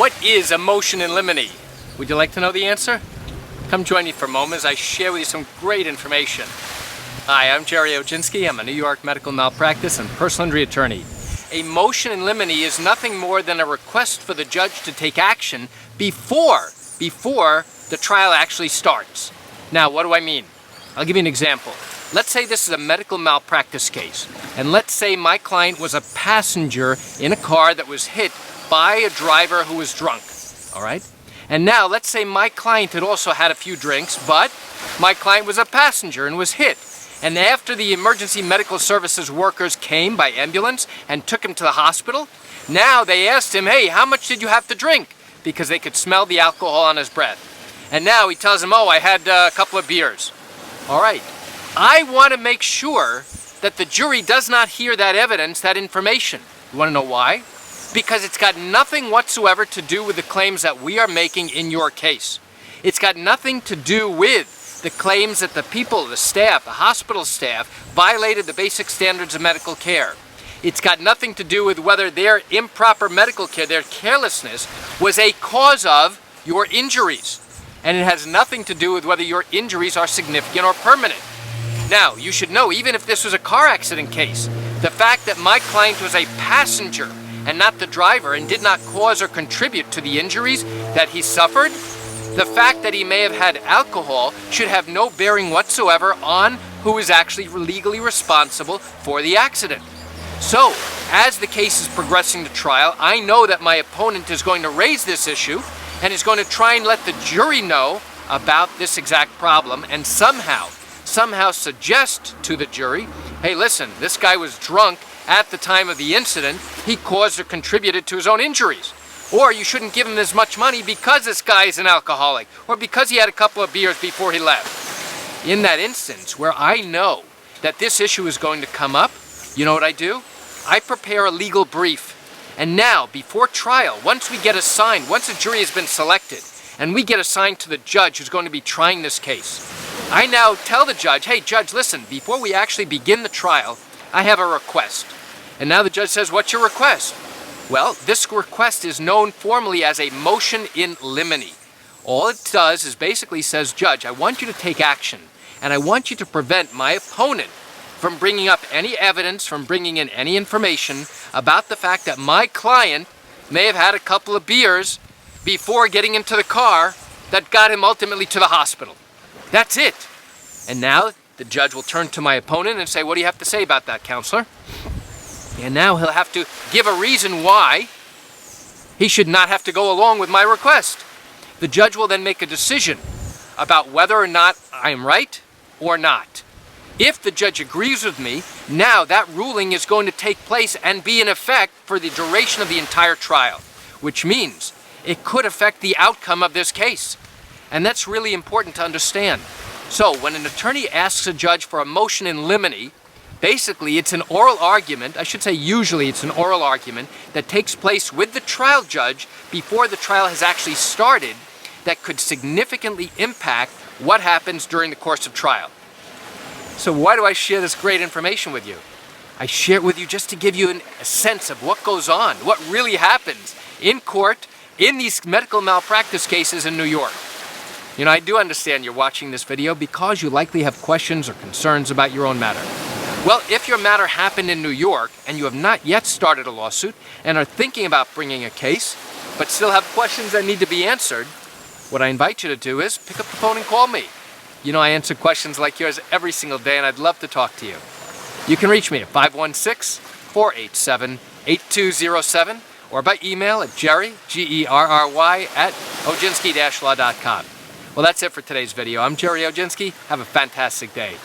What is a motion in limine? Would you like to know the answer? Come join me for a moment as I share with you some great information. Hi, I'm Gerry Oginski. I'm a New York medical malpractice and personal injury attorney. A motion in limine is nothing more than a request for the judge to take action before the trial actually starts. Now, what do I mean? I'll give you an example. Let's say this is a medical malpractice case, and let's say my client was a passenger in a car that was hit by a driver who was drunk, all right? And now, let's say my client had also had a few drinks, but my client was a passenger and was hit. And after the emergency medical services workers came by ambulance and took him to the hospital, now they asked him, hey, how much did you have to drink? Because they could smell the alcohol on his breath. And now he tells them, oh, I had a couple of beers. All right. I want to make sure that the jury does not hear that evidence, that information. You want to know why? Because it's got nothing whatsoever to do with the claims that we are making in your case. It's got nothing to do with the claims that the people, the staff, the hospital staff, violated the basic standards of medical care. It's got nothing to do with whether their improper medical care, their carelessness, was a cause of your injuries. And it has nothing to do with whether your injuries are significant or permanent. Now, you should know, even if this was a car accident case, the fact that my client was a passenger and not the driver and did not cause or contribute to the injuries that he suffered, the fact that he may have had alcohol should have no bearing whatsoever on who is actually legally responsible for the accident. So, as the case is progressing to trial, I know that my opponent is going to raise this issue and is going to try and let the jury know about this exact problem and somehow suggest to the jury, hey, listen, this guy was drunk at the time of the incident, he caused or contributed to his own injuries. Or you shouldn't give him as much money because this guy is an alcoholic, or because he had a couple of beers before he left. In that instance, where I know that this issue is going to come up, you know what I do? I prepare a legal brief. And now, before trial, once we get assigned, once a jury has been selected, and we get assigned to the judge who's going to be trying this case, I now tell the judge, hey, judge, listen, before we actually begin the trial, I have a request. And now the judge says, what's your request? Well, this request is known formally as a motion in limine. All it does is basically says, judge, I want you to take action, and I want you to prevent my opponent from bringing up any evidence, from bringing in any information about the fact that my client may have had a couple of beers before getting into the car that got him ultimately to the hospital. That's it. And now the judge will turn to my opponent and say, what do you have to say about that, counselor? And now he'll have to give a reason why he should not have to go along with my request. The judge will then make a decision about whether or not I am right or not. If the judge agrees with me, now that ruling is going to take place and be in effect for the duration of the entire trial, which means it could affect the outcome of this case. And that's really important to understand. So when an attorney asks a judge for a motion in limine, basically it's an oral argument, I should say usually it's an oral argument, that takes place with the trial judge before the trial has actually started that could significantly impact what happens during the course of trial. So why do I share this great information with you? I share it with you just to give you a sense of what goes on, what really happens in court in these medical malpractice cases in New York. You know, I do understand you're watching this video because you likely have questions or concerns about your own matter. Well, if your matter happened in New York and you have not yet started a lawsuit and are thinking about bringing a case, but still have questions that need to be answered, what I invite you to do is pick up the phone and call me. You know, I answer questions like yours every single day and I'd love to talk to you. You can reach me at 516-487-8207 or by email at Gerry, Gerry, at oginski-law.com. Well, that's it for today's video. I'm Gerry Oginski. Have a fantastic day.